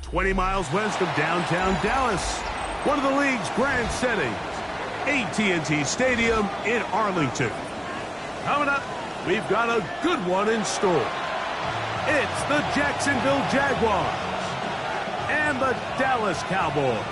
"20 miles west of downtown Dallas, one of the league's grand settings, AT&T Stadium in Arlington. Coming up, we've got a good one in store. It's the Jacksonville Jaguars and the Dallas Cowboys.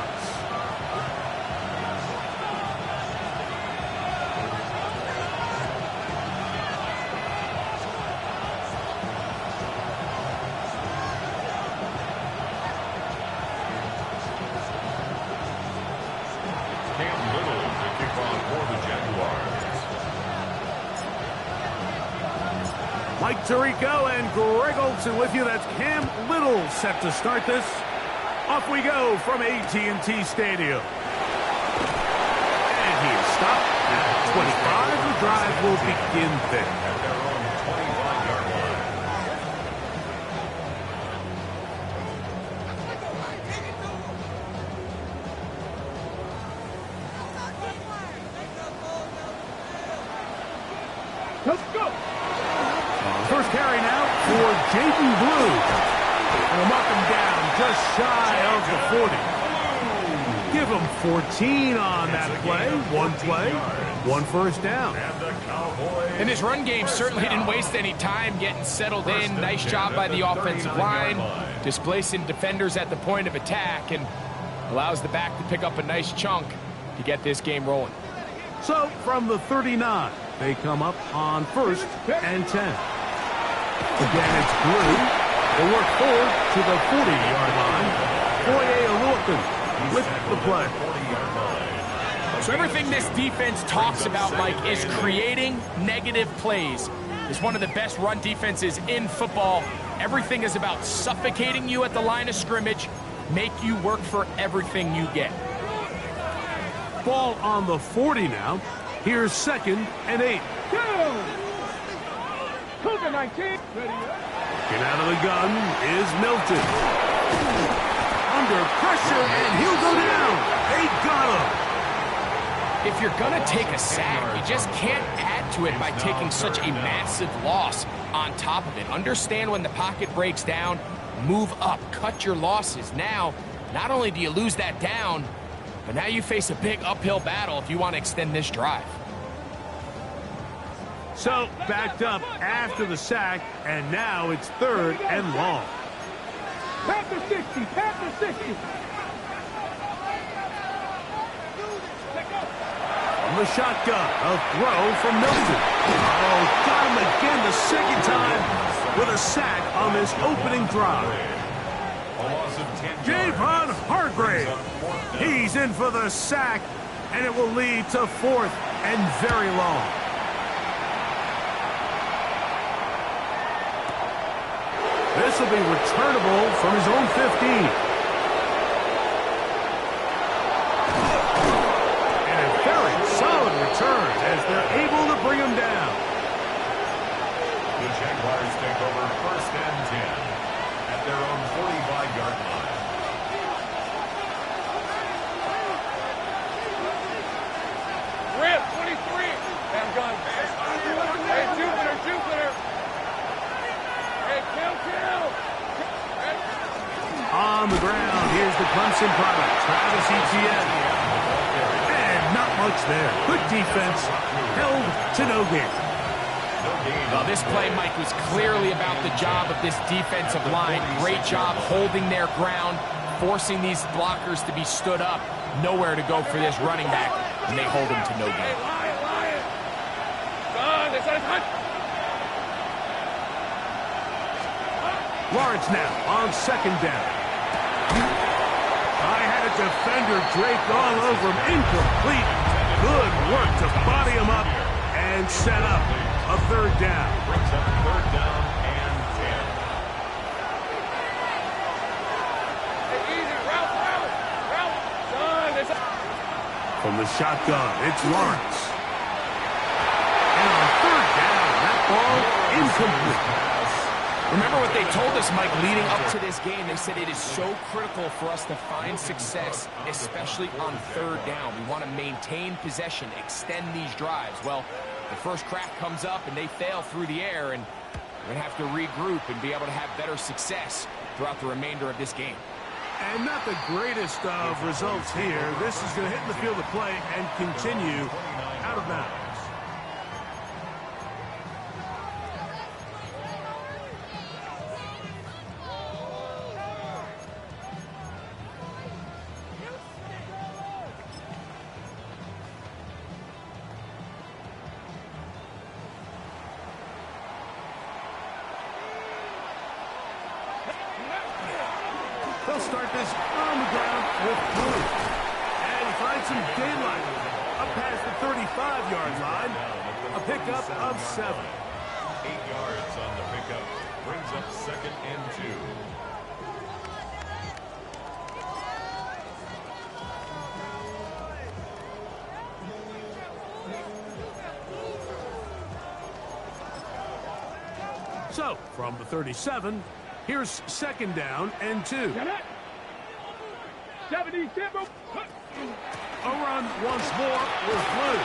Mike Tirico and Greg Olsen with you. That's Cam Little set to start this. Off we go from AT&T Stadium. And he is stopped at 25. The drive will begin there. At their own 25-yard line. Let's go. First carry now for Jaden Blue. We'll mark him down just shy of the 40. Give him 14 on that play. One first down. And his run game certainly didn't waste any time getting settled in. Nice job by the offensive line, displacing defenders at the point of attack, and allows the back to pick up a nice chunk to get this game rolling. So from the 39, they come up on 1st and 10. Again, it's Blue. They work forward to the 40-yard line. Foye O'Rourke with the play. So everything this defense talks about, Mike, is creating negative plays. It's one of the best run defenses in football. Everything is about suffocating you at the line of scrimmage, make you work for everything you get. Ball on the 40 now. Here's 2nd and 8. COVID-19. Get out of the gun is Milton. Under pressure, and he'll go down. They got him. If you're going to take a sack, you just can't add to it by taking such a massive loss on top of it. Understand when the pocket breaks down, move up, cut your losses. Now, not only do you lose that down, but now you face a big uphill battle if you want to extend this drive. So, backed up after the sack, and now it's 3rd and long. Panther 60, Panther 60. From the shotgun, a throw from Milton. Oh, got him again the second time with a sack on this opening drive. Javon Hargrave. He's in for the sack, and it will lead to 4th and very long. This will be returnable from his own 15. And a very solid return as they're able to bring him down. The Jaguars take over 1st and 10 at their own 45-yard line. Rip, 23. I'm gone. Hey, Jupiter. on the ground. Here's the Clemson product, Travis Etienne. And not much there. Good defense, held to no gain. Well, this play, Mike, was clearly about the job of this defensive line. Great job holding their ground, forcing these blockers to be stood up. Nowhere to go for this running back, and they hold him to no gain. Lawrence now on second down. I had a defender draped all over him. Incomplete. Good work to body him up and set up a third down. Brings up third down and 10. From the shotgun, it's Lawrence. And on third down, that ball incomplete. Remember what they told us, Mike, leading up to this game. They said it is so critical for us to find success, especially on third down. We want to maintain possession, extend these drives. Well, the first crack comes up and they fail through the air, and we're going to have to regroup and be able to have better success throughout the remainder of this game. And not the greatest of results here. This is going to hit in the field of play and continue out of bounds. They'll start this on the ground with Blue. And he finds some daylight up past the 35-yard line. A pickup of 7. 8 yards on the pickup. Brings up second and 2. So, from the 37, here's second down and 2. 77. A run once more with Blue.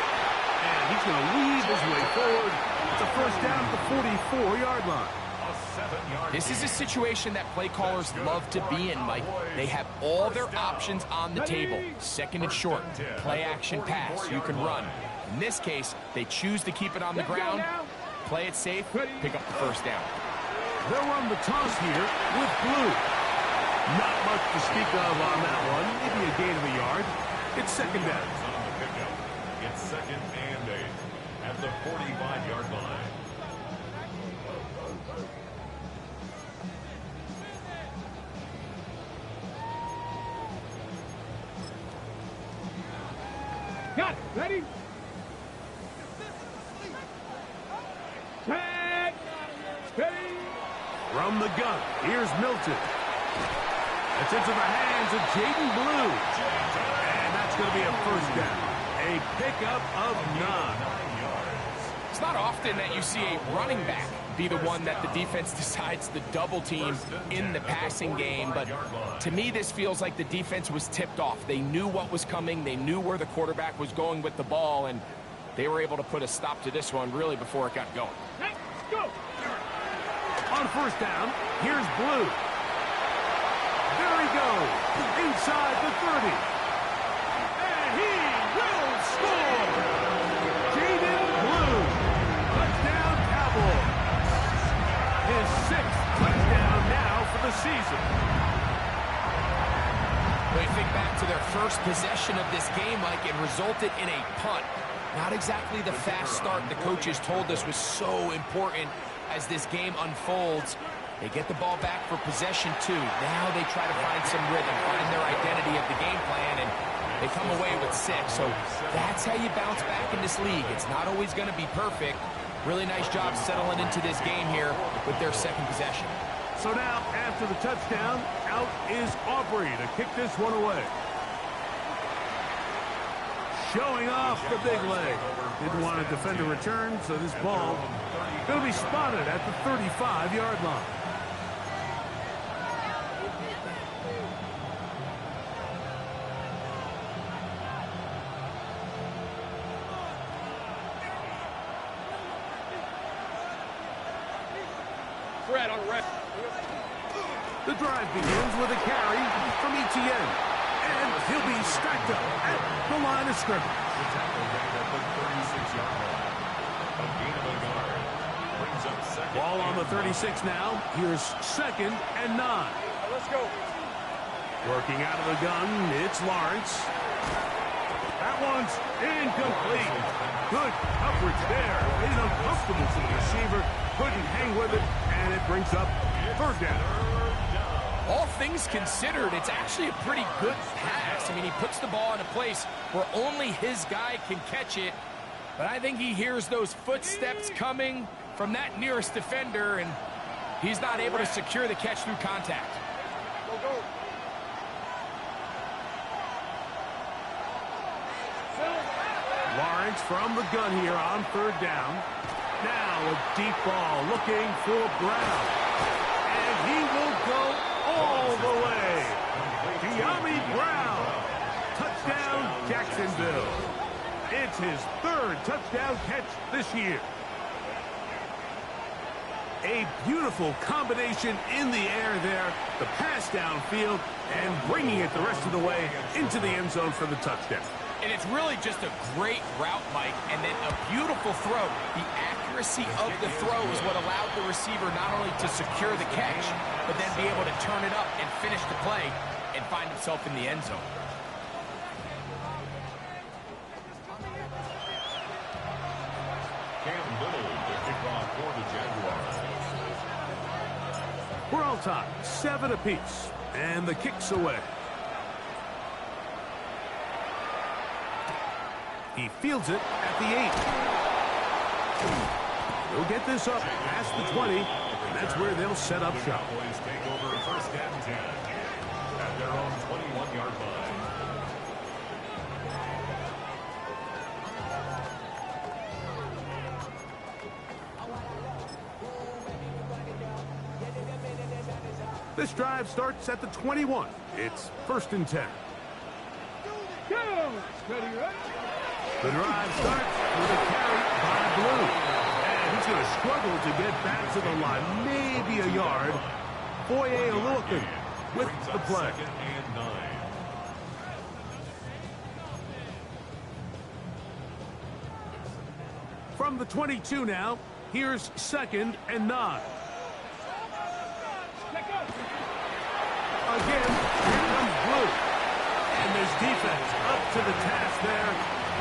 And he's going to weave his way forward. It's a first down at the 44-yard line. This is a situation that play callers love to be in, Mike. They have all their options on the table. Second and short, play action pass, you can run. In this case, they choose to keep it on the ground, play it safe, pick up the first down. They'll run the toss here with Blue. Not much to speak of on that one. Maybe a gain of a yard. It's second down. On the pickup. It's second and 8 at the 45-yard line. Got it. Ready? Tag. Ready. From the gun, here's Milton. It's into the hands of Jaden Blue. And that's going to be a first down. A pickup of 9. It's not often that you see a running back be the one that the defense decides to double team in the passing game, but to me this feels like the defense was tipped off. They knew what was coming, they knew where the quarterback was going with the ball, and they were able to put a stop to this one really before it got going. Let's go. On first down, here's Blue. There he goes, inside the 30. And he will score! Jaden Blue, touchdown Cowboys. His 6th touchdown now for the season. When you think back to their first possession of this game, Mike, it resulted in a punt. Not exactly the fast start the coaches told us was so important as this game unfolds. They get the ball back for possession 2. Now they try to find some rhythm, find their identity of the game plan, and they come away with 6. So that's how you bounce back in this league. It's not always going to be perfect. Really nice job settling into this game here with their second possession. So now, after the touchdown, out is Aubrey to kick this one away. Showing off the big leg. Didn't want to defend a return, so this ball going to be spotted at the 35-yard line. Fred on red. The drive begins with a carry from Etienne. And he'll be stacked up at the line of scrimmage. The tackle made at the 36-yard line. A gain of a yard. Brings up second. Ball on the 36 now. Here's 2nd and 9. Let's go. Working out of the gun, it's Lawrence. That one's incomplete. Good coverage there. Made it uncomfortable for the receiver. Couldn't hang with it, and it brings up 3rd down. All things considered, it's actually a pretty good pass. I mean, he puts the ball in a place where only his guy can catch it. But I think he hears those footsteps coming from that nearest defender, and he's not able to secure the catch through contact. Go, go. Lawrence from the gun here on 3rd down. Now a deep ball looking for Brown. And he will go all the way. De'Ami Brown. Touchdown, Jacksonville. It's his 3rd touchdown catch this year. A beautiful combination in the air there. The pass downfield and bringing it the rest of the way into the end zone for the touchdown. And it's really just a great route, Mike, and then a beautiful throw. The accuracy of the throw is what allowed the receiver not only to secure the catch, but then be able to turn it up and finish the play and find himself in the end zone. Cam Little to kick off for the Jaguars. We're all tied, 7 apiece, and the kick's away. He fields it at the 8. He'll get this up past the 20, and that's where they'll set up shop. Cowboys take over 1st and 10 at their own 21-yard line. This drive starts at the 21. It's 1st and 10. Go. Steady, right? The drive starts with a carry by Blue. And he's going to struggle to get back to the line. Maybe a yard. Foye Oluokun with the play. 2nd and 9. From the 22 now, here's 2nd and 9. Again, here comes Blue. And there's defense up to the task there.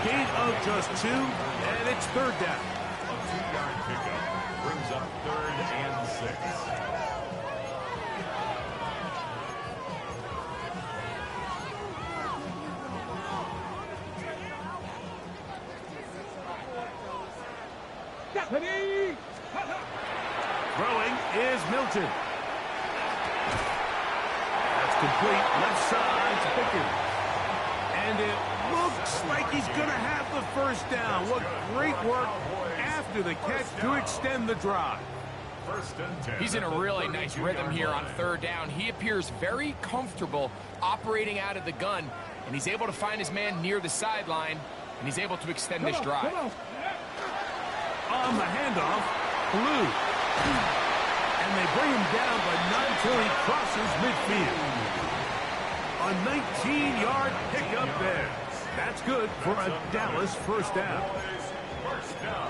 Gain of just 2, and it's 3rd down. A 2-yard pickup brings up 3rd and 6. Stephanie. Throwing is Milton. That's complete. Left side to Pickens. And it looks like he's going to have the 1st down. What great work after the catch to extend the drive. 1st and 10. He's in a really nice rhythm here on 3rd down. He appears very comfortable operating out of the gun, and he's able to find his man near the sideline, and he's able to extend this drive. On the handoff, Blue. And they bring him down, but not until he crosses midfield. A 19-yard pickup there. That's good for a Dallas 1st down.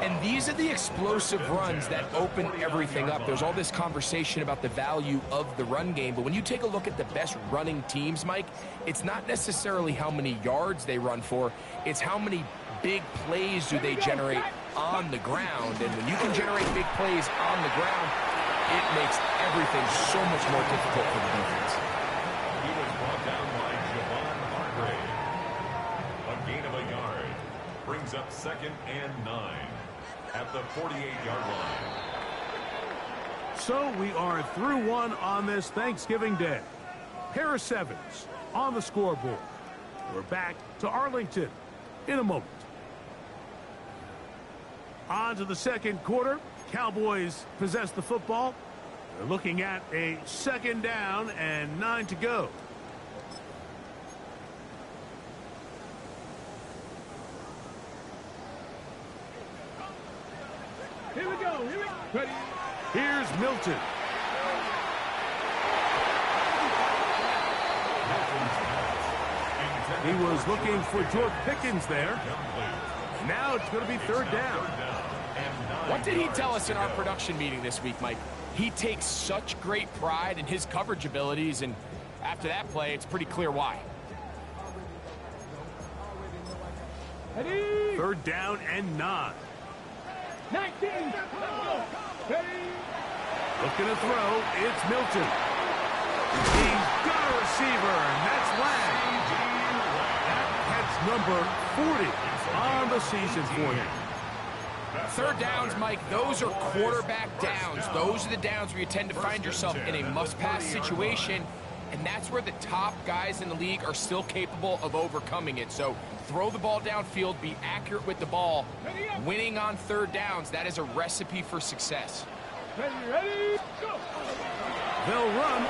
And these are the explosive runs that open everything up. There's all this conversation about the value of the run game, but when you take a look at the best running teams, Mike, it's not necessarily how many yards they run for, it's how many big plays do they generate on the ground. And when you can generate big plays on the ground, it makes everything so much more difficult for the defense. He was brought down by Javon Hargrave. A gain of a yard brings up 2nd and 9 at the 48-yard line. So we are through 1 on this Thanksgiving Day. Pair of 7s on the scoreboard. We're back to Arlington in a moment. On to the 2nd quarter. Cowboys possess the football. They're looking at a 2nd down and 9 to go. Here we go. Ready. Here's Milton. He was looking for George Pickens there. Now it's going to be third down. What did he tell us in our production meeting this week, Mike? He takes such great pride in his coverage abilities, and after that play, it's pretty clear why. Third down and 9. 19. Looking to throw, it's Milton. He's got a receiver, and that's Lamb. That's number 40 on the season for him. Third downs, Mike, those are quarterback downs. Those are the downs where you tend to find yourself in a must-pass situation, and that's where the top guys in the league are still capable of overcoming it. So throw the ball downfield, be accurate with the ball. Winning on third downs, that is a recipe for success. Ready, go. They'll run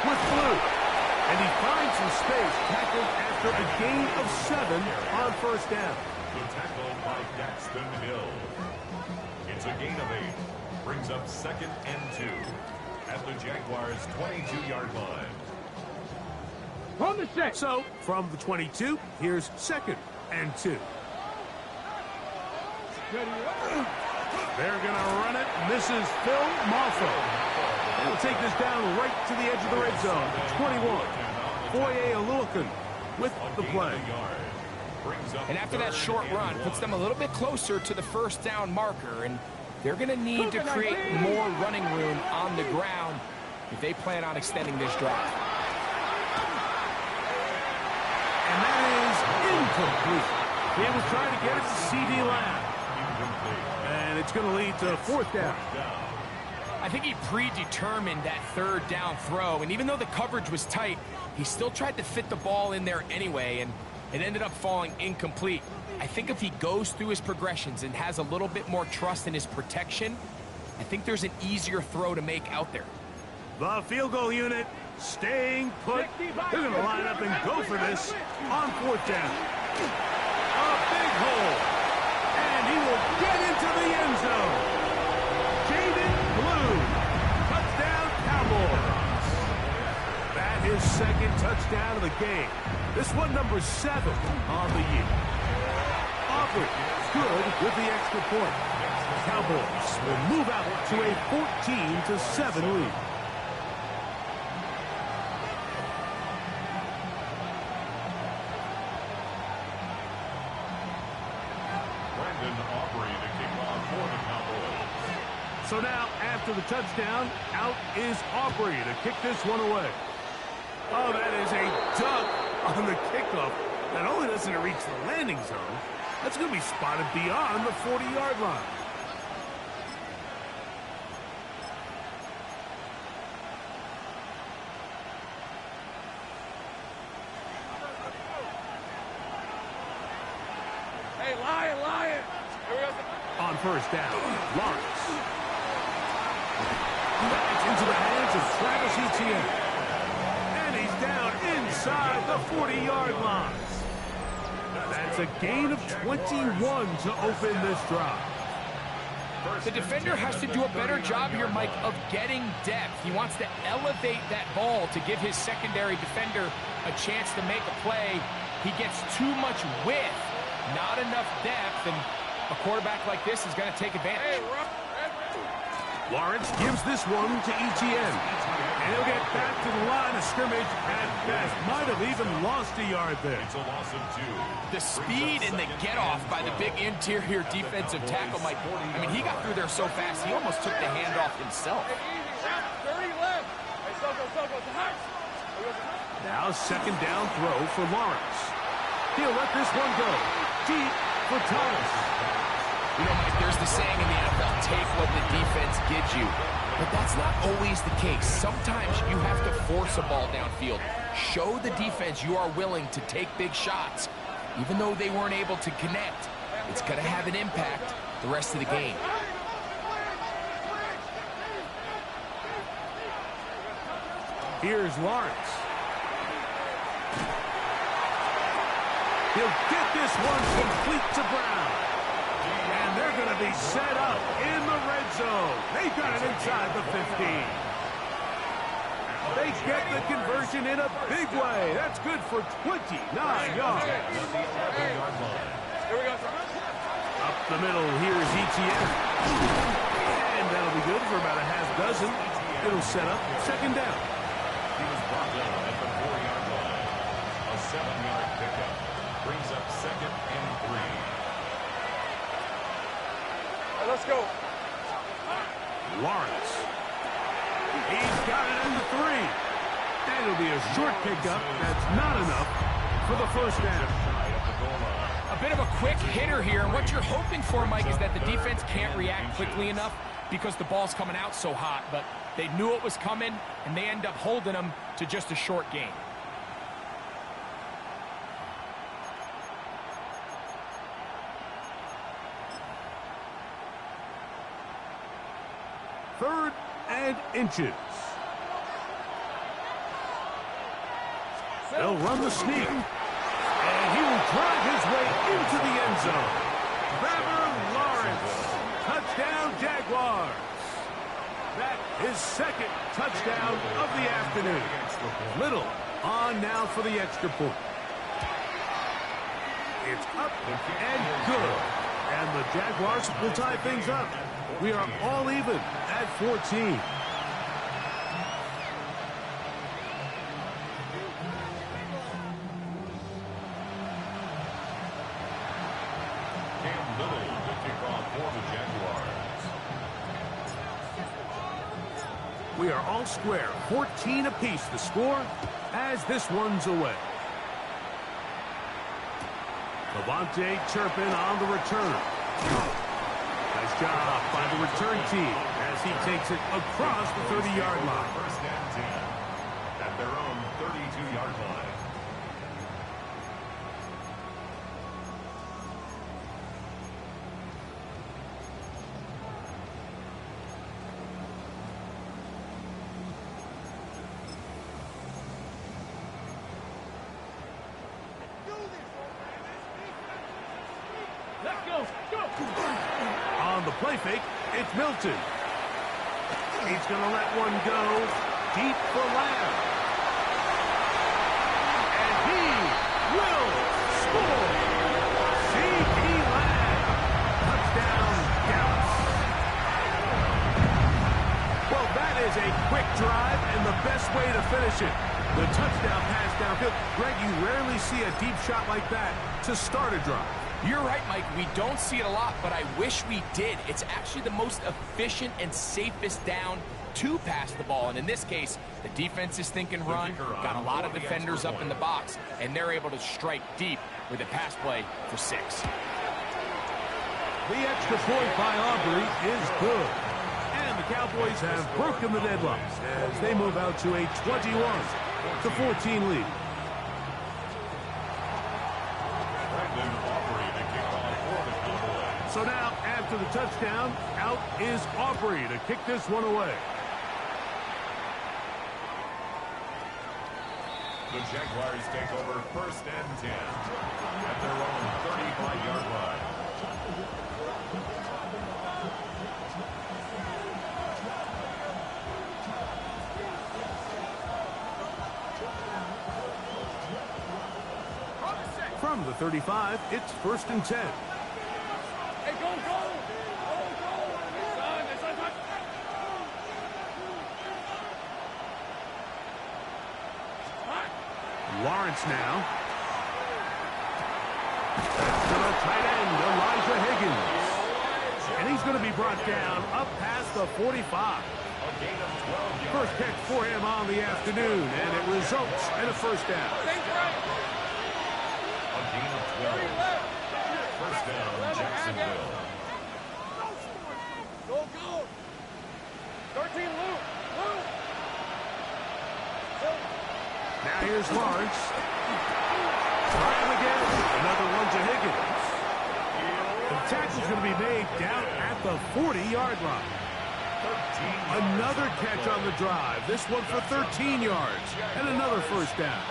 with Blue. And he finds some space, tackled after a gain of 7 on first down. The tackle by Daxton Hill. It's a gain of 8. Brings up 2nd and 2 at the Jaguars' 22-yard line. From the set. So, from the 22, here's 2nd and 2. They're going to run it. And this is Phil Malfa. They'll take this down right to the edge of the red zone. 21. Foye Aluakin with the play. And after that short run, puts them a little bit closer to the first down marker, and they're going to need to create more running room on the ground if they plan on extending this drive. And that is incomplete. He was trying to get it to C.D. Lamb. And it's going to lead to 4th down. I think he predetermined that third down throw, and even though the coverage was tight, he still tried to fit the ball in there anyway, and it ended up falling incomplete. I think if he goes through his progressions and has a little bit more trust in his protection, I think there's an easier throw to make out there. The field goal unit staying put. They're going to line up and go for this on 4th down. A big hole. And he will get into the end zone. Jaden Blue. Touchdown, Cowboys. That is 2nd touchdown of the game. This one number 7 on the year. Aubrey good with the extra point. The Cowboys will move out to a 14-7 lead. So now, after the touchdown, out is Aubrey to kick this one away. Oh, that is a dunk on the kickoff. Not only doesn't it reach the landing zone, that's going to be spotted beyond the 40-yard line. Hey, Lion. On first down, Lawrence. Back into the hands of Travis Etienne. And he's down inside the 40-yard line. That's a gain of 21 to open this drive. The defender has to do a better job here, Mike, of getting depth. He wants to elevate that ball to give his secondary defender a chance to make a play. He gets too much width, not enough depth, and a quarterback like this is going to take advantage. Lawrence gives this one to Etienne. And he'll get back to the line of scrimmage at best. Might have even lost a yard there. It's a loss of 2. The speed and the get-off by the big interior defensive tackle, Mike. I mean, he got through there so fast, he almost took the handoff himself. 30 left. Hey, Soko, Now 2nd down throw for Lawrence. He'll let this one go. Deep for Thomas. You know, Mike, there's the saying in the NFL, take what the defense gives you. But that's not always the case. Sometimes you have to force a ball downfield. Show the defense you are willing to take big shots. Even though they weren't able to connect, it's going to have an impact the rest of the game. Here's Lawrence. He'll get this one complete to Brown. And they're going to be set up in the red zone. They got it inside the 15. They get the conversion in a big way. That's good for 29 yards. Here we go. Up the middle, here's ETN. And that'll be good for about a half dozen. It'll set up second down. He was brought down at the 4-yard line. A 7-yard pickup brings up second and 3. Right, let's go. Lawrence. He's got it at the 3. And it'll be a short pickup. That's not enough for the first down. A bit of a quick hitter here, and what you're hoping for, Mike, is that the defense can't react quickly enough because the ball's coming out so hot, but they knew it was coming, and they end up holding them to just a short gain. Third and inches. They'll run the sneak. And he will drive his way into the end zone. Trevor Lawrence. Touchdown, Jaguars. That is second touchdown of the afternoon. Little on now for the extra point. It's up and good. And the Jaguars will tie things up. We are all even at 14. We are all square. 14 apiece the score as this one's away. Levante Turpin on the return. Nice job by the return team as he takes it across the 30-yard line. First and 10 at their own 32-yard line. On the play fake, it's Milton. He's going to let one go deep for Lamb. And he will score. C.D. Lamb. Touchdown, Dallas. Well, that is a quick drive and the best way to finish it. The touchdown pass downfield. Greg, you rarely see a deep shot like that to start a drive. You're right, Mike. We don't see it a lot, but I wish we did. It's actually the most efficient and safest down to pass the ball. And in this case, the defense is thinking run, got a lot of defenders up in the box, and they're able to strike deep with a pass play for 6. The extra point by Aubrey is good. And the Cowboys have broken the deadlock as they move out to a 21-14 lead. So now, after the touchdown, out is Aubrey to kick this one away. The Jaguars take over first and 10 at their own 35-yard line. From the 35, it's first and 10. Hey, go, go! Go, go! It's on. Lawrence now. That's to the tight end, Elijah Higgins. And he's going to be brought down up past the 45. First catch for him on the afternoon, and it results in a first down. A gain of 12. First down, Jacksonville. Go, go! 13, Luke! Now here's Lawrence. Try him again. Another one to Higgins. The tackle's going to be made down at the 40-yard line. Another catch on the drive. This one for 13 yards. And another first down.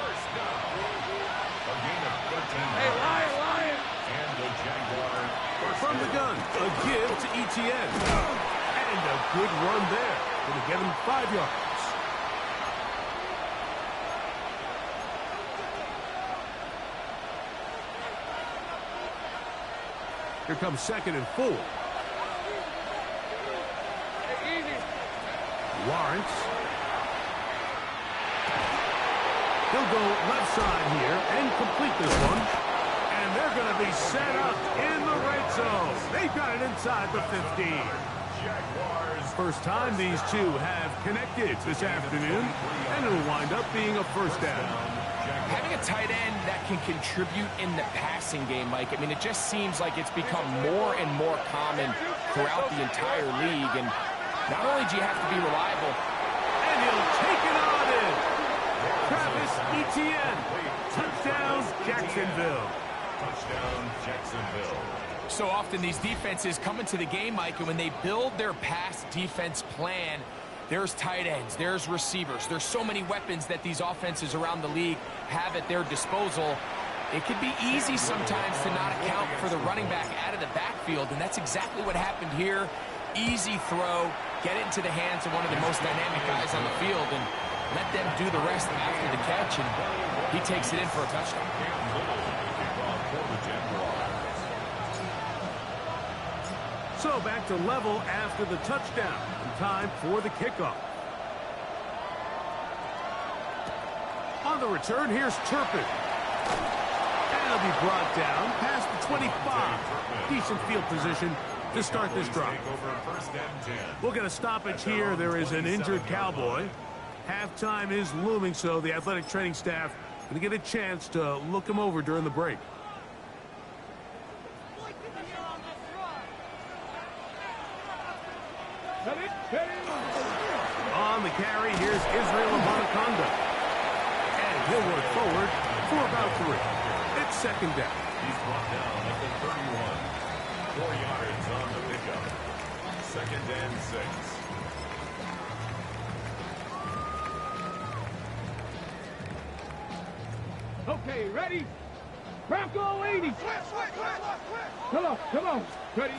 Hey, Lion! And the Jaguars. From the gun, a give to ETN. And a good run there. Going to get him 5 yards. Here comes 2nd and 4. Lawrence. He'll go left side here and complete this one. And they're going to be set up in the red zone. They've got it inside the 15. First time these two have connected this afternoon, and it'll wind up being a first down. Having a tight end that can contribute in the passing game, Mike, I mean, it just seems like it's become more and more common throughout the entire league. And not only do you have to be reliable, and he'll take it on in. Travis Etienne. Touchdown, Jacksonville. Touchdown, Jacksonville. so often these defenses come into the game, Mike, and when they build their pass defense plan, there's tight ends, there's receivers, there's so many weapons that these offenses around the league have at their disposal. It can be easy sometimes to not account for the running back out of the backfield, and that's exactly what happened here. Easy throw, get it into the hands of one of the most dynamic guys on the field, and let them do the rest after the catch, and he takes it in for a touchdown. So back to level after the touchdown, and time for the kickoff. On the return, here's Turpin. And he'll be brought down past the 25. Decent field position to start this drive. We'll get a stoppage here. There is an injured Cowboy. Halftime is looming, so the athletic training staff going to get a chance to look him over during the break. On the carry, here's Israel Abonaconda. And he'll work forward for about 3. It's second down. He's brought down at the 31. 4 yards on the pickup. Second and 6. Okay, ready? Bronco 80. Come on. Ready?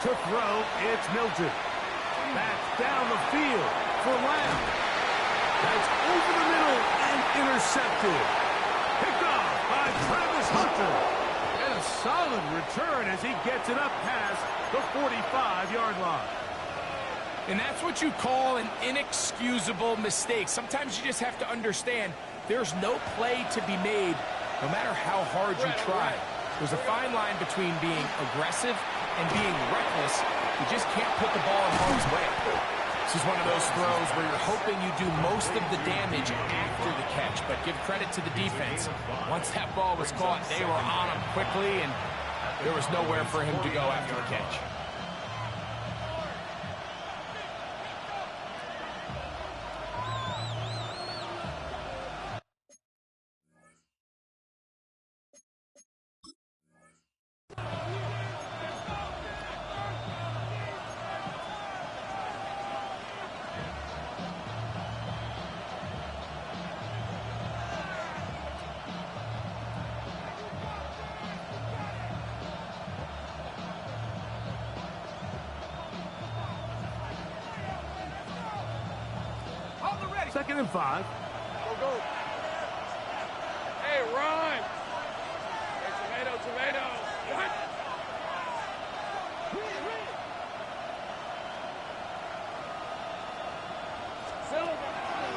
To throw, it's Milton. Back down the field for Lamb. That's over the middle and intercepted. Picked off by Travis Hunter. And a solid return as he gets it up past the 45-yard line. And that's what you call an inexcusable mistake. Sometimes you just have to understand there's no play to be made, no matter how hard you try. There's a fine line between being aggressive and being reckless. You just can't put the ball in harm's way. This is one of those throws where you're hoping you do most of the damage after the catch, but give credit to the defense. Once that ball was caught, they were on him quickly, and there was nowhere for him to go after the catch. Second and 5. Go. Hey, run. Hey, tomato. What?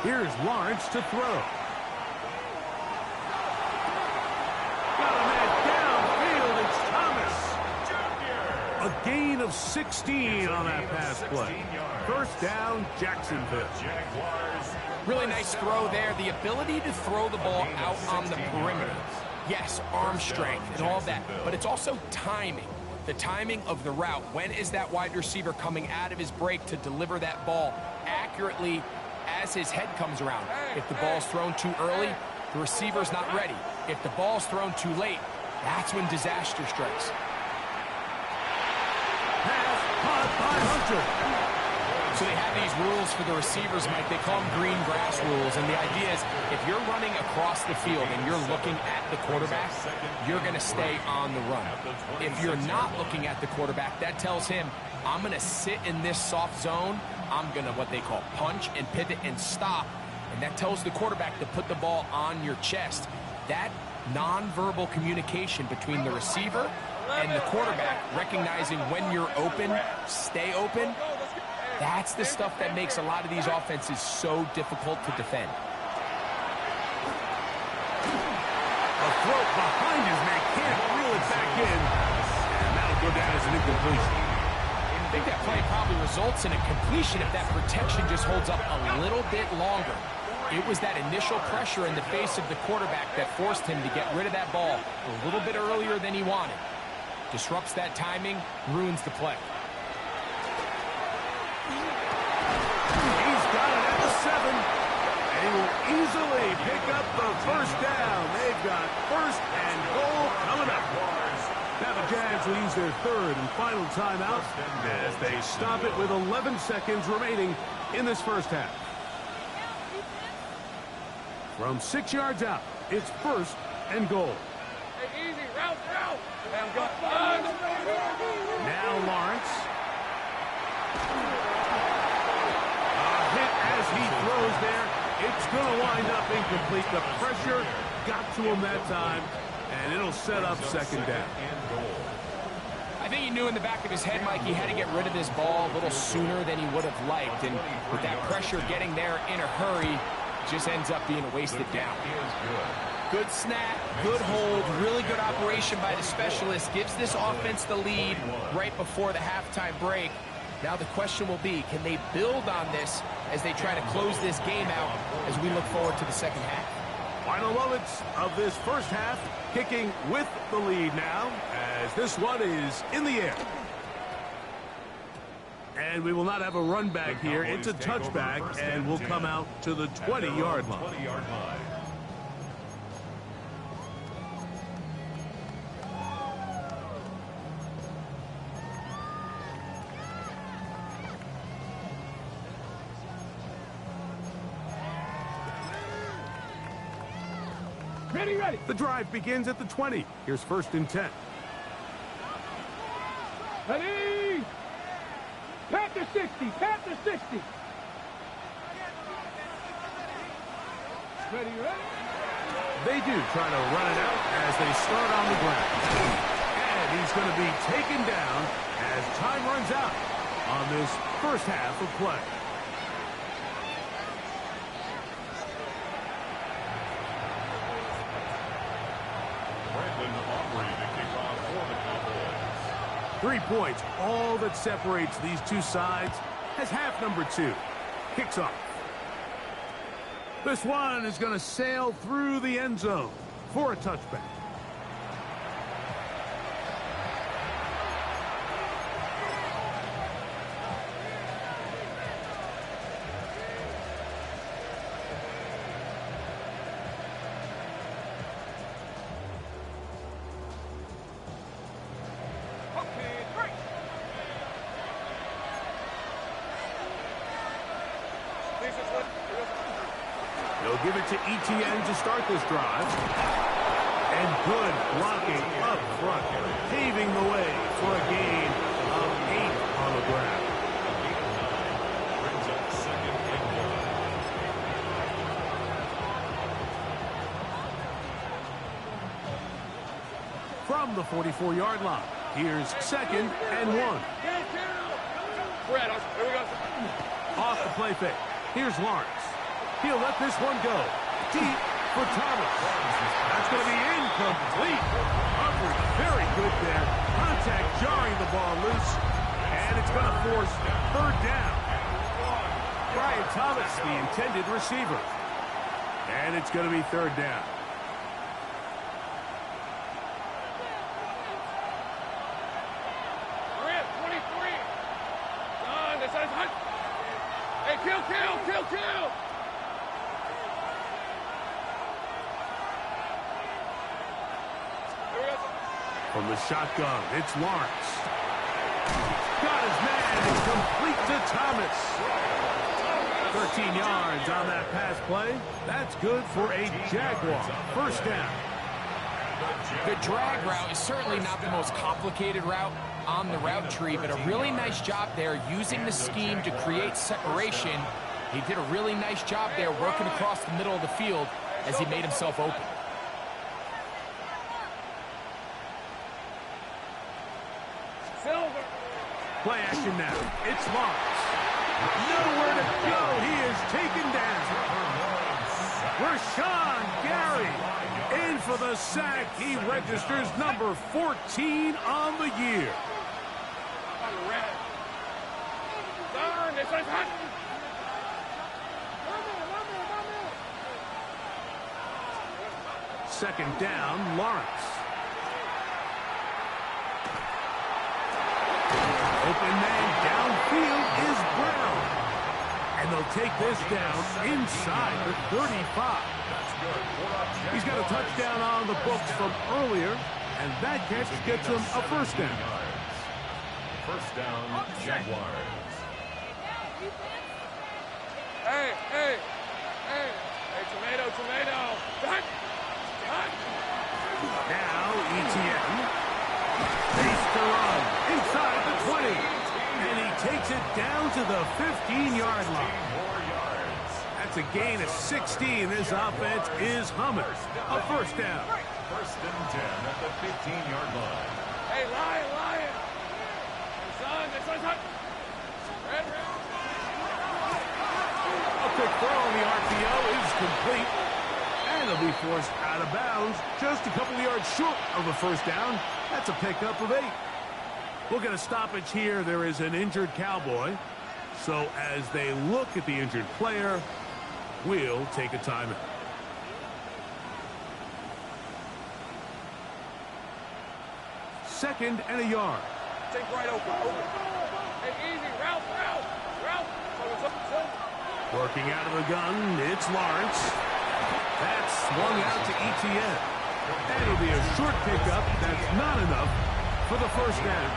Here's Lawrence to throw. Got a man downfield. It's Thomas. A gain of 16 on that pass play. First down, Jacksonville. Really nice throw there. The ability to throw the ball out on the perimeter. Yes, arm strength and all that, but it's also timing. The timing of the route. When is that wide receiver coming out of his break to deliver that ball accurately as his head comes around? If the ball's thrown too early, the receiver's not ready. If the ball's thrown too late, that's when disaster strikes. Pass caught by Hunter. So they have these rules for the receivers, Mike. They call them green grass rules. And the idea is if you're running across the field and you're looking at the quarterback, you're going to stay on the run. If you're not looking at the quarterback, that tells him, I'm going to sit in this soft zone. I'm going to what they call punch and pivot and stop. And that tells the quarterback to put the ball on your chest. That nonverbal communication between the receiver And the quarterback recognizing when you're open, stay open, that's the stuff that makes a lot of these offenses so difficult to defend. A throw behind his man, can't reel it back in. And that'll go down as an incompletion. I think that play probably results in a completion if that protection just holds up a little bit longer. It was that initial pressure in the face of the quarterback that forced him to get rid of that ball a little bit earlier than he wanted. Disrupts that timing, ruins the play. He's got it at the 7. And he will easily pick up the first down. They've got first and goal coming up. Now the Jags will use their third and final timeout as they stop it with 11 seconds remaining in this first half. From 6 yards out, it's first and goal. Hey, easy, route. Now Lawrence. A hit as he throws there. It's going to wind up incomplete. The pressure got to him that time, and it'll set up second down. I think he knew in the back of his head, Mike, he had to get rid of this ball a little sooner than he would have liked. And with that pressure getting there in a hurry, just ends up being a wasted down. Good snap, good hold, really good operation by the specialist. Gives this offense the lead right before the halftime break. Now the question will be, can they build on this as they try to close this game out as we look forward to the second half? Final moments of this first half, kicking with the lead now as this one is in the air. And we will not have a run back here. It's a touchback, and will come out to the 20-yard line. Ready. The drive begins at the 20. Here's first and 10. Ready. Pat to 60. Ready. They do try to run it out as they start on the ground. And he's going to be taken down as time runs out on this first half of play. The kickoff for the Cowboys. 3 points, all that separates these two sides, as half number 2 kicks off. This one is going to sail through the end zone for a touchback. They'll give it to ETN to start this drive. And good blocking up front, paving the way for a gain of 8 on the ground. Brings up second and goal. From the 44-yard line, here's second and 1. Brad, here we go. Off the play fake. Here's Lawrence. He'll let this one go. Deep for Thomas. That's going to be incomplete. Coverage very good there. Contact jarring the ball loose. And it's going to force third down. Brian Thomas, the intended receiver. And it's going to be third down. Grant, 23. John, this is hot. Hey, kill. From the shotgun, it's Lawrence. Got his man. It's complete to Thomas. 13 yards on that pass play. That's good for a Jaguar. First down. The drag route is certainly not the most complicated route on the route tree, but a really nice job there using the scheme to create separation. He did a really nice job there working across the middle of the field as he made himself open. Play action now. It's Lawrence. Nowhere to go. He is taken down. Rashawn Gary in for the sack. He registers number 14 on the year. Second down, Lawrence. Open man downfield is Brown. And they'll take this down inside the 35. He's got a touchdown on the books from earlier, and that catch gets him a first down. First down, Jaguars. Hey, tomato. Now Etienne. Face to run inside the 20. And he takes it down to the 15-yard line. That's a gain of 16. This offense is humming. A first down. First and 10 at the 15-yard line. Hey, Lion. This one's hot. Red. A quick throw on the RPO is complete. And he'll be forced out of bounds just a couple of yards short of the first down. That's a pickup of 8. We'll get a stoppage here. There is an injured Cowboy. So as they look at the injured player, we'll take a timeout. Second and a yard. Take right open. Hey, easy. Ralph. Working out of the gun, it's Lawrence. That's swung out to Etienne. That'll be a short pickup. That's not enough for the first down.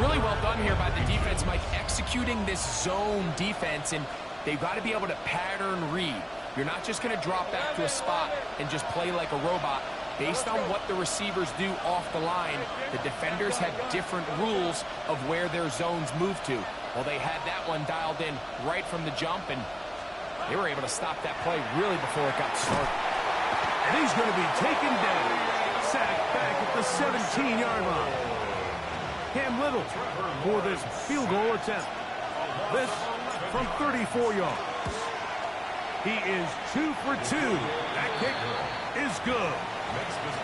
Really well done here by the defense, Mike, executing this zone defense, and they've got to be able to pattern read. You're not just going to drop back to a spot and just play like a robot. Based on what the receivers do off the line, the defenders have different rules of where their zones move to. Well, they had that one dialed in right from the jump, and they were able to stop that play really before it got started. And he's going to be taken down. Sacked back at the 17-yard line. Cam Little for this field goal attempt. This from 34 yards. He is 2 for 2. That kick is good.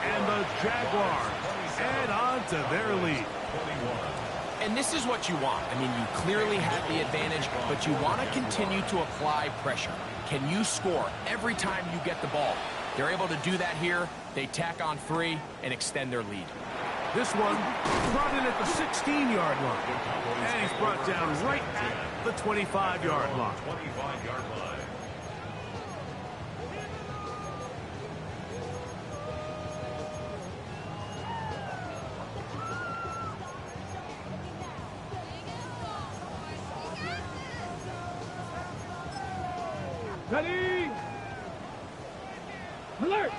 And the Jaguars add on to their lead. And this is what you want. I mean, you clearly have the advantage, but you want to continue to apply pressure. Can you score every time you get the ball? They're able to do that here. They tack on 3 and extend their lead. This one brought in at the 16-yard line. And he's brought down right at the 25-yard line. 25-yard line. Ready! Alert!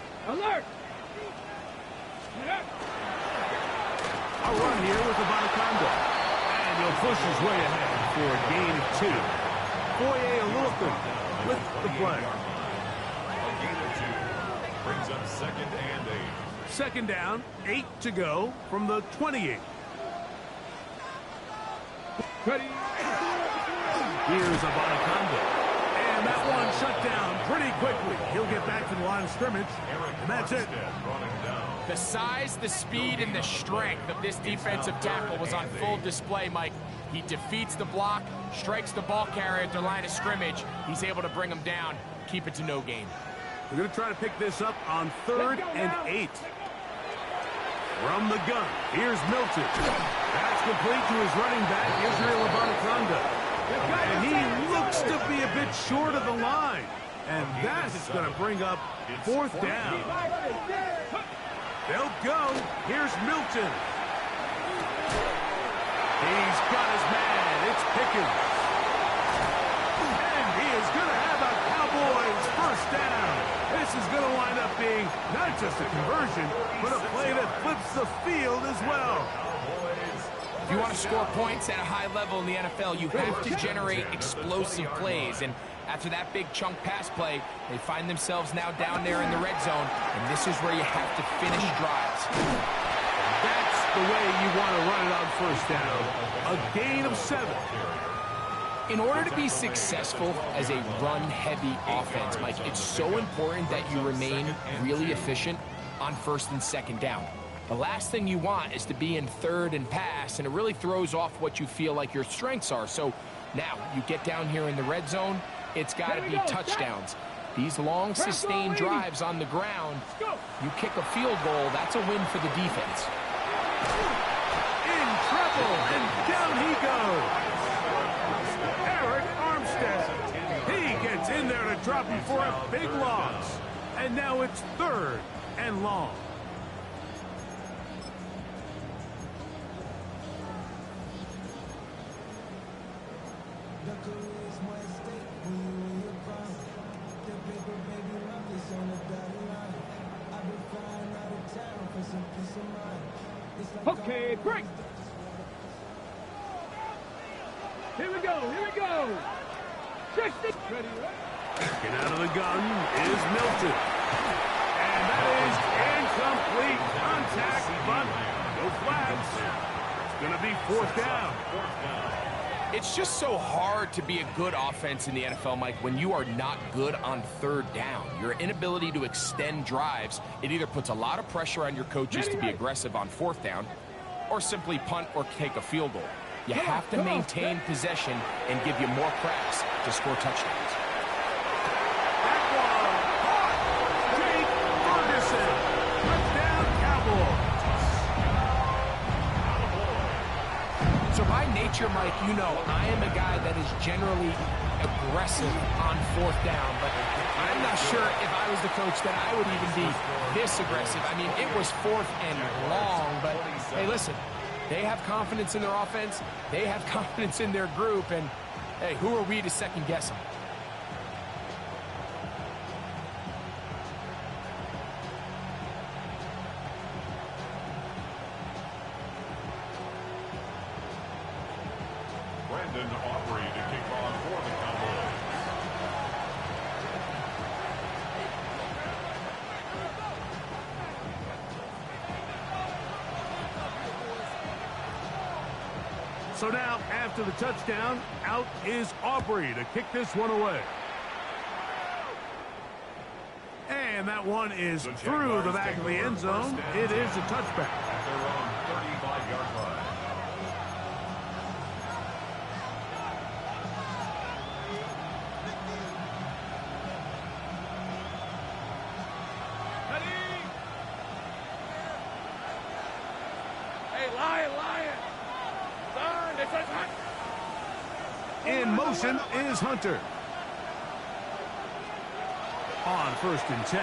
A run here with the Bonaconda. And he'll push his way ahead for a gain of 2. Foye Olufin with the play. A gain of 2. Brings up second and 8. Second down, 8 to go from the 28. Ready! Here's a Bonaconda. And that one shut down pretty quickly. He'll get back to the line of scrimmage, and that's it. The size, the speed, and the strength of this defensive tackle was on full display, Mike. He defeats the block, strikes the ball carrier at the line of scrimmage. He's able to bring him down, keep it to no gain. We're going to try to pick this up on 3rd and 8. From the gun, here's Milton. That's complete to his running back, Israel Abonaconda. And he looks to be a bit short of the line. And that is going to bring up 4th down. They'll go. Here's Milton. He's got his man. It's Pickens. And he is going to have a Cowboys first down. This is going to wind up being not just a conversion, but a play that flips the field as well. If you want to score points at a high level in the NFL, you have to generate explosive plays. And after that big chunk pass play, they find themselves now down there in the red zone. And this is where you have to finish drives. That's the way you want to run it on first down. A gain of 7. In order to be successful as a run-heavy offense, Mike, it's so important that you remain really efficient on first and second down. The last thing you want is to be in third and pass, and it really throws off what you feel like your strengths are. So now you get down here in the red zone, it's got to be touchdowns. These long, sustained drives on the ground, you kick a field goal, that's a win for the defense. In trouble, and down he goes. Eric Armstead. He gets in there to drop him for a big loss. And now it's 3rd and long. Okay, break. Here we go, here we go. Check this. Ready, Get out of the gun is Milton. And that is incomplete contact, but no flags. It's going to be 4th down. It's just so hard to be a good offense in the NFL, Mike, when you are not good on 3rd down. Your inability to extend drives, it either puts a lot of pressure on your coaches to be aggressive on 4th down or simply punt or take a field goal. You have to maintain possession and give you more cracks to score touchdowns. That one caught. Jake Ferguson. Touchdown, Cowboys. So by nature, Mike, you know, I am a guy that is generally aggressive on 4th down, but I'm not sure if I was the coach that I would even be this aggressive. I mean, it was 4th and long, but hey, listen, they have confidence in their offense, they have confidence in their group, and hey, who are we to second guess them? Aubrey to kick off for the Cowboys. So now, after the touchdown, out is Aubrey to kick this one away. And that one is through the back of the end zone. It is a touchback. At their own 35-yard line. In motion is Hunter. On 1st and 10,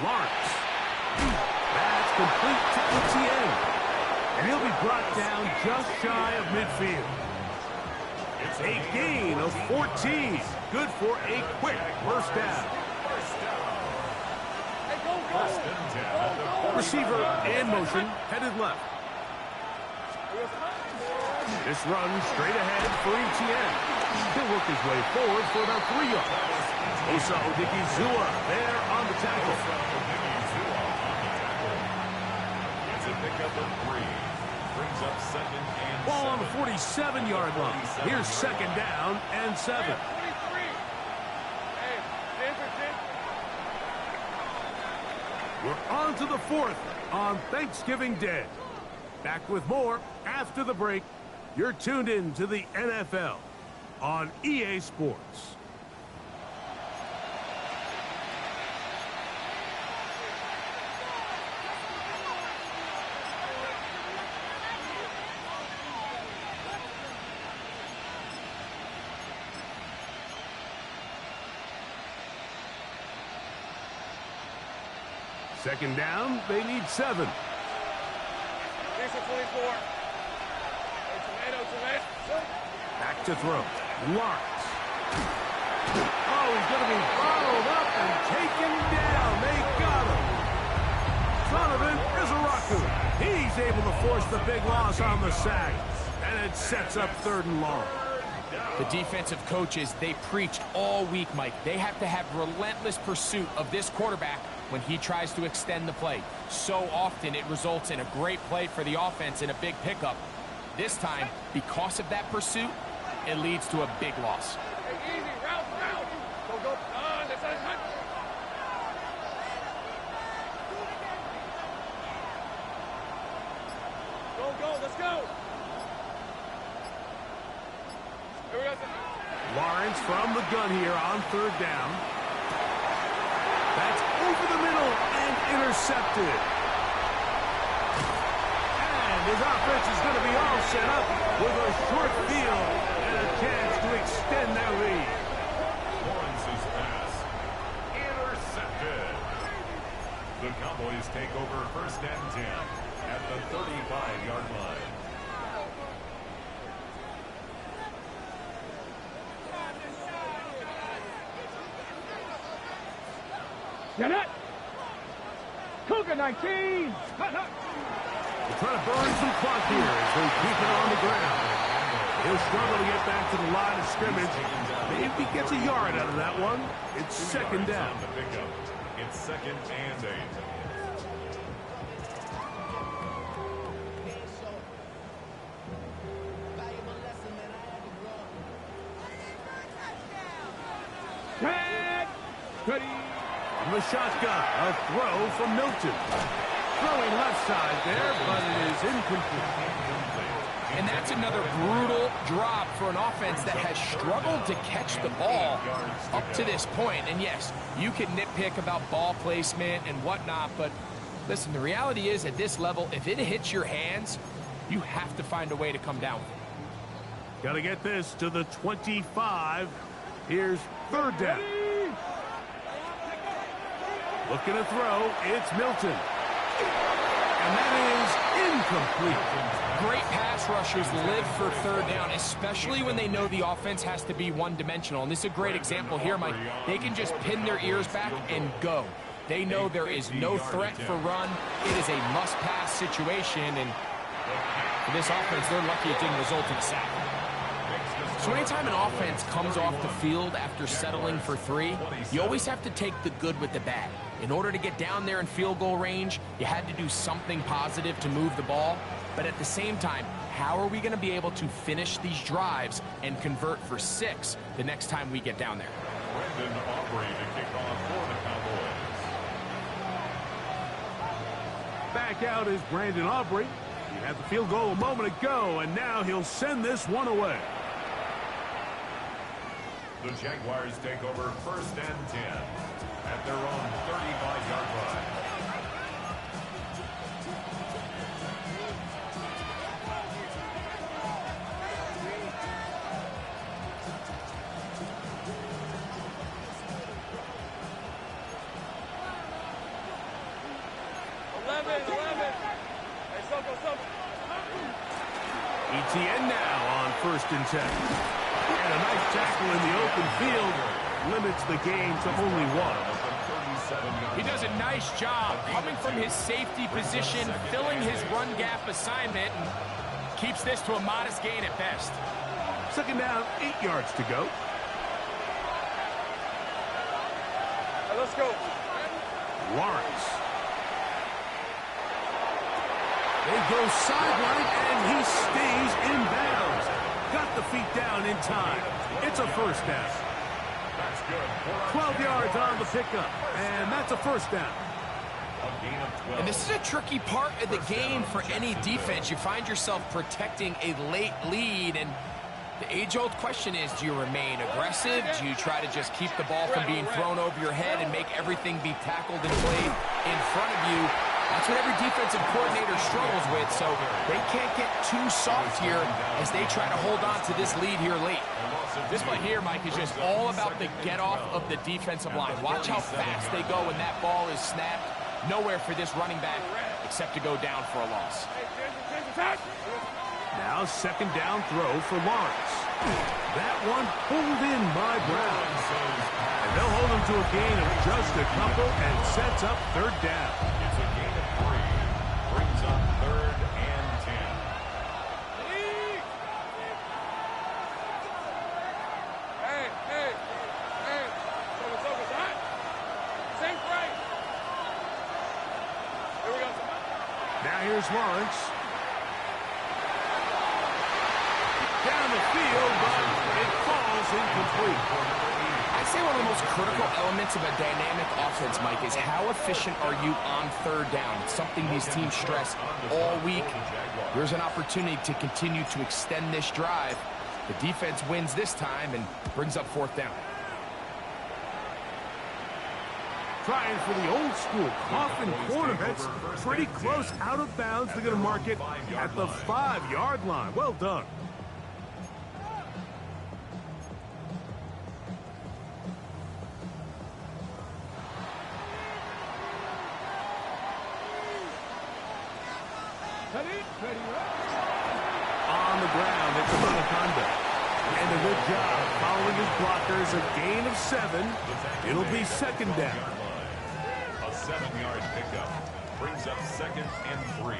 Lawrence. That's complete to Etienne. And he'll be brought down just shy of midfield. A gain of 14. Good for a quick first down. Receiver in motion, headed left. This run straight ahead for Etienne. He'll work his way forward for about 3 yards. Osa Odigizua there on the tackle. It's a pickup of 3. Brings up 2nd and 7. Ball on the 47-yard line. Here's 2nd down and 7. We're on to the 4th on Thanksgiving Day. Back with more after the break. You're tuned in to the NFL on EA Sports. Second down, they need 7. Here's a 24. Tomato. Back to throw. Lawrence. Oh, he's going to be followed up and taken down. They got him. Donovan Izaraku. He's able to force the big loss on the sack. And it sets up 3rd and long. The defensive coaches, they preached all week, Mike. They have to have relentless pursuit of this quarterback when he tries to extend the play. So often it results in a great play for the offense and a big pickup. This time, because of that pursuit, it leads to a big loss. Hey, easy, route. Go, that's it. Go, let's go. Here we go. Lawrence from the gun here on third down. That's over the middle and intercepted. And his offense is going to be all set up with a short field and a chance to extend their lead. Lawrence's pass intercepted. The Cowboys take over first and 10 at the 35-yard line. Get it! Cougar 19! They're trying to burn some clock here as they keep it on the ground. He'll struggle to get back to the line of scrimmage. Maybe he gets a yard out of that one. It's second down. It's second and 8. Ready! From the shotgun, a throw from Milton. Throwing left side there, but it is incomplete. And that's another brutal drop for an offense that has struggled to catch the ball up to this point. And yes, you can nitpick about ball placement and whatnot, but listen, the reality is at this level, if it hits your hands, you have to find a way to come down. Got to get this to the 25. Here's third down. Looking to throw, it's Milton. And that is incomplete. Great pass rushers live for third down, especially when they know the offense has to be one-dimensional. And this is a great example here, Mike. They can just pin their ears back and go. They know there is no threat for run. It is a must-pass situation, and for this offense, they're lucky it didn't result in a sack. So anytime an offense comes off the field after settling for 3, you always have to take the good with the bad. In order to get down there in field goal range, you had to do something positive to move the ball. But at the same time, how are we going to be able to finish these drives and convert for 6 the next time we get down there? Brandon Aubrey to kick off for the Cowboys. Back out is Brandon Aubrey. He had the field goal a moment ago, and now he'll send this one away. The Jaguars take over first and 10 at their own 35-yard line. ETN now on first and 10. And a nice tackle in the open field limits the game to only 1. He does a nice job coming from his safety position, filling his run gap assignment, and keeps this to a modest gain at best. Second down, 8 yards to go. Let's go. Lawrence. They go sideline, and he stays in bounds. Got the feet down in time. It's a first down. That's good. 12 yards on the pickup, and that's a first down. And this is a tricky part of the game for any defense. You find yourself protecting a late lead, and the age-old question is, do you remain aggressive? Do you try to just keep the ball from being thrown over your head and make everything be tackled and played in front of you? That's what every defensive coordinator struggles with, so they can't get too soft here as they try to hold on to this lead here late. This one here, Mike, is just all about the get-off of the defensive line. Watch how fast they go when that ball is snapped. Nowhere for this running back except to go down for a loss. Now second down throw for Lawrence. That one pulled in by Brown. And they'll hold him to a gain of just a couple and sets up third down. It's a gain of 3. Brings up third and 10. Now here's Lawrence. Down the field, but it falls incomplete. I'd say one of the most critical elements of a dynamic offense, Mike, is how efficient are you on third down. It's something these teams stress all week. Here's an opportunity to continue to extend this drive. The defense wins this time and brings up fourth down. Trying for the old school coffin corner. That's pretty close out of bounds. They're going to mark it at the 5-yard line. Well done. On the ground, it's another conduct. And a good job following his blockers. A gain of 7. It'll be second down. A 7-yard pickup brings up 2nd and 3.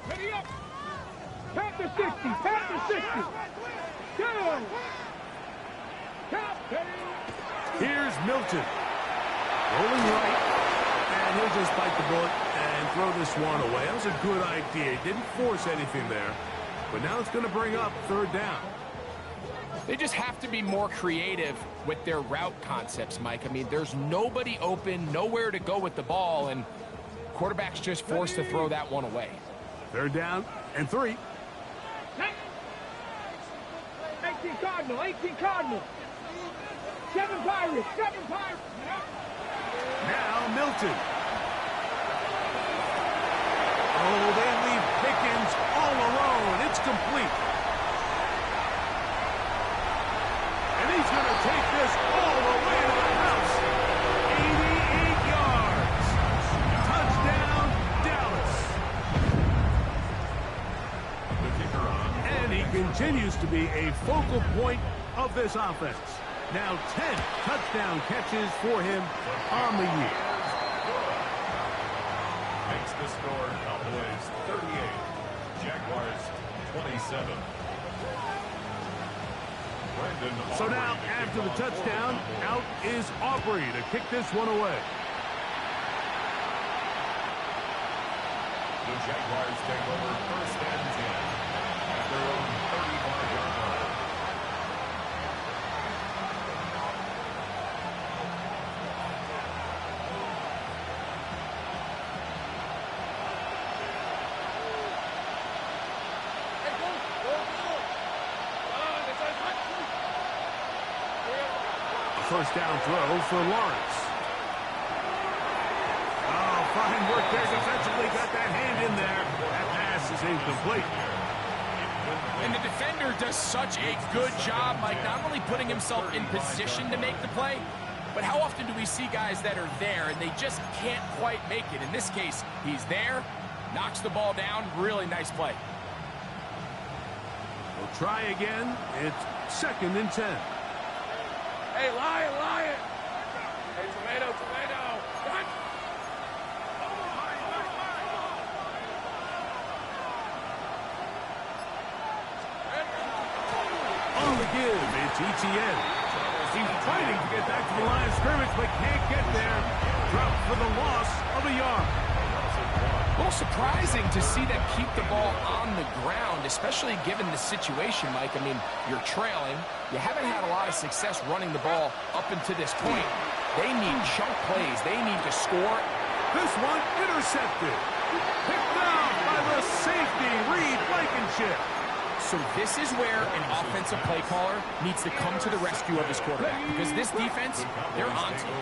Ready up. Panther 60. Panther 60. Go. Count. Here's Milton. Rolling right. And he'll just bite the bullet and throw this one away. That was a good idea. He didn't force anything there. But now it's going to bring up third down. They just have to be more creative with their route concepts, Mike. I mean, there's nobody open, nowhere to go with the ball, and quarterback's just forced to throw that one away. Third down and 3. 18 Cardinal. 18 Cardinal. 7 Pirates. 7 Pirates. Now Milton. Oh, they leave Pickens all alone. It's complete. And he's going to take this all the way to the house. 88 yards. Touchdown, Dallas. The kicker on. And he continues to be a focal point of this offense. Now 10 touchdown catches for him on the year. Makes the score Cowboys 38, Jaguars 27. So now, after the touchdown, out is Aubrey to kick this one away. The Jaguars take over 1st and 10 at their own 35-yard line. First down throw for Lawrence. Oh, fine work there defensively. Got that hand in there. That pass is incomplete. And the defender does such a good job, Mike, not only putting himself in position to make the play, but how often do we see guys that are there and they just can't quite make it? In this case, he's there, knocks the ball down. Really nice play. We'll try again. It's 2nd and 10. Hey, Lion, Lion. Hey, Tomato, Tomato. What? On the give, it's ETN. He's fighting to get back to the line of scrimmage, but can't get there. Dropped for the loss of a yard. A little surprising to see them keep the ball on the ground, especially given the situation, Mike. I mean, you're trailing. You haven't had a lot of success running the ball up until this point. They need chunk plays. They need to score. This one intercepted. Picked off by the safety, Reed Blankenship. So this is where an offensive play caller needs to come to the rescue of his quarterback, because this defense, they're on to you.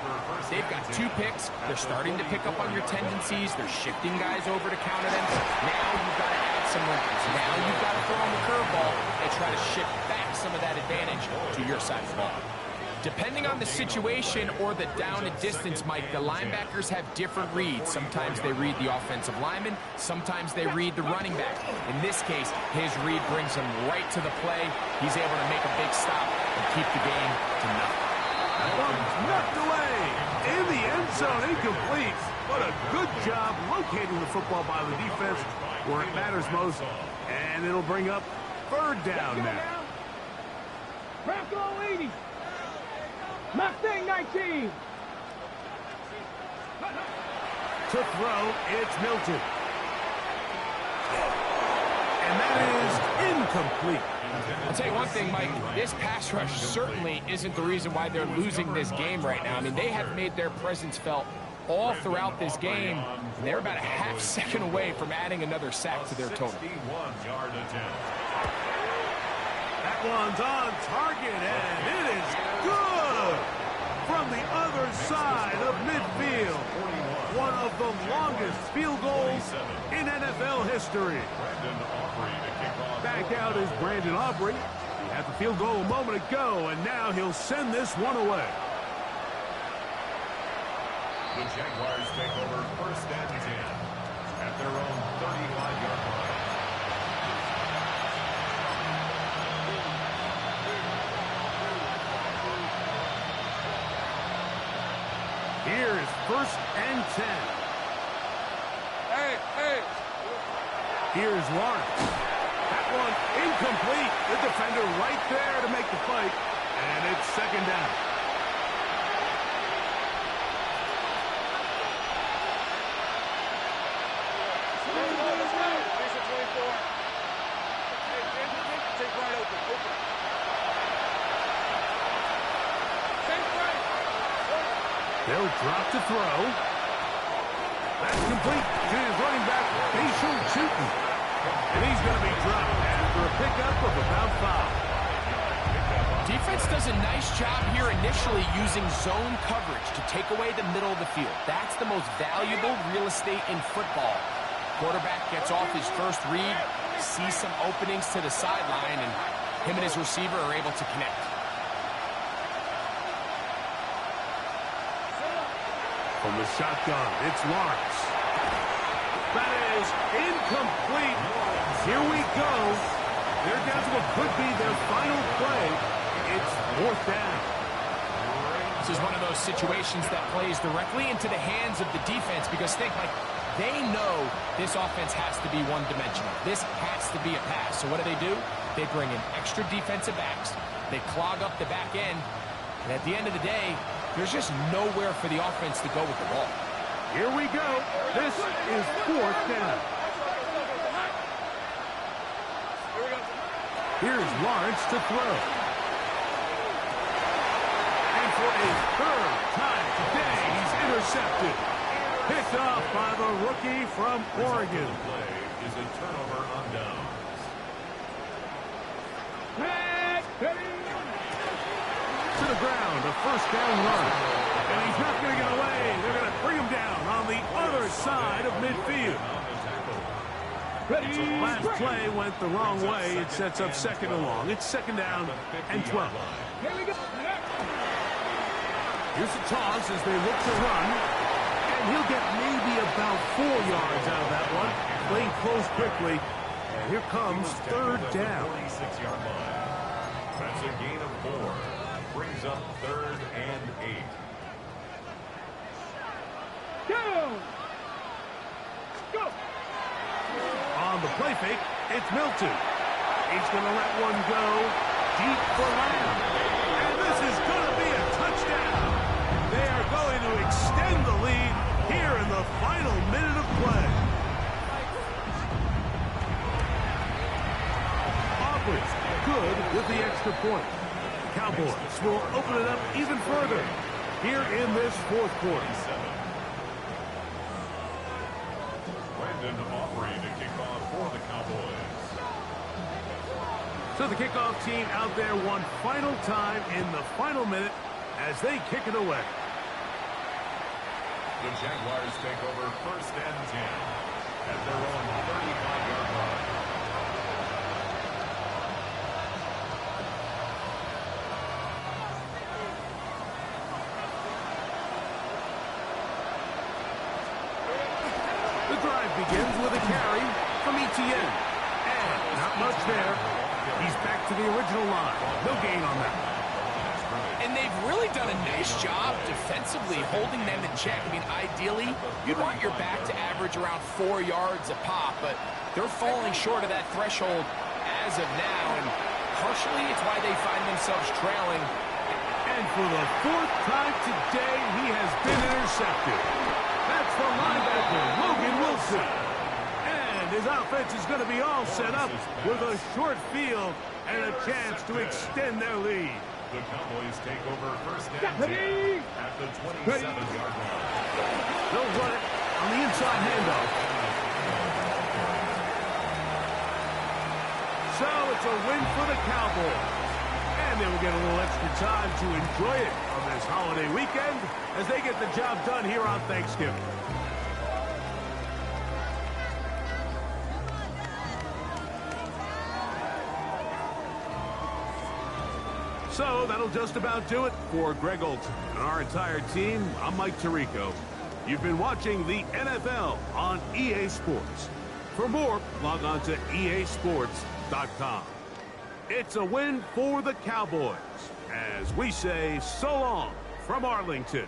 They've got 2 picks. They're starting to pick up on your tendencies. They're shifting guys over to counter them. Now you've got to add some wrinkles. Now you've got to throw on the curveball and try to shift back some of that advantage to your side of the ball. Depending on the situation or the down and distance, Mike, the linebackers have different reads. Sometimes they read the offensive lineman. Sometimes they read the running back. In this case, his read brings him right to the play. He's able to make a big stop and keep the game to nothing. Knocked away in the end zone, incomplete. What a good job locating the football by the defense where it matters most. And it'll bring up third down now. Bronco 80. Mustang 19. To throw, it's Milton. And that is incomplete. I'll tell you one thing, Mike, this pass rush certainly isn't the reason why they're losing this game right now. I mean, they have made their presence felt all throughout this game, and they're about a half second away from adding another sack to their total. 61-yard attempt. That one's on target, and it is good from the other side of midfield. One of the longest field goals in NFL history. Back out is Brandon Aubrey. He had the field goal a moment ago, and now he'll send this one away. The Jaguars take over first and 10 at their own 35-yard line. Here is first and 10. Hey. Here's Lawrence. That one incomplete. The defender right there to make the fight. And it's second down. They'll drop to throw. That's complete to his running back, Facial Chutin. And he's going to be dropped after a pickup of about 5. Defense does a nice job here initially using zone coverage to take away the middle of the field. That's the most valuable real estate in football. Quarterback gets off his first read, sees some openings to the sideline, and him and his receiver are able to connect. From the shotgun, it's Lawrence. That is incomplete. Here we go. They're down to what could be their final play. It's fourth down. This is one of those situations that plays directly into the hands of the defense because think, like, they know this offense has to be one-dimensional. This has to be a pass. So what do? They bring in extra defensive backs. They clog up the back end. And at the end of the day, there's just nowhere for the offense to go with the ball. Here we go. This is fourth down. Here's Lawrence to throw. And for a third time today, he's intercepted. Picked off by the rookie from Oregon. The play is a turnover on downs. To the ground, a first down run. And he's not going to get away. They're going to bring him down on the other side of midfield. Last play went the wrong way. It sets up second and long. It's second down and 12. Here's the toss as they look to run. And he'll get maybe about 4 yards out of that one. Playing close quickly. And here comes third down. 26-yard line. That's a gain of 4. Brings up third and 8. Go! On the play fake, it's Milton. He's going to let one go deep for Lamb. And this is going to be a touchdown. They are going to extend the lead here in the final minute of play. Aubrey, good with the extra point. Cowboys will open it up even further here in this fourth quarter. Brandon Aubrey to kick off for the Cowboys. So the kickoff team out there one final time in the final minute as they kick it away. The Jaguars take over first and 10 at their own 35-yard line. The drive begins with a carry from Etienne. And not much there. He's back to the original line. No gain on that. And they've really done a nice job defensively holding them in check. I mean, ideally, you'd want your back to average around 4 yards a pop, but they're falling short of that threshold as of now, and partially it's why they find themselves trailing. And for the fourth time today, he has been intercepted. That's the linebacker, Logan Wilson. And his offense is going to be all set up with a short field and a chance to extend their lead. The Cowboys take over first down 10 at the 27-yard line. They'll run it on the inside handoff. So it's a win for the Cowboys. And they will get a little extra time to enjoy it on this holiday weekend as they get the job done here on Thanksgiving. So that'll just about do it for Greg Olson and our entire team. I'm Mike Tirico. You've been watching the NFL on EA Sports. For more, log on to easports.com. It's a win for the Cowboys as we say so long from Arlington.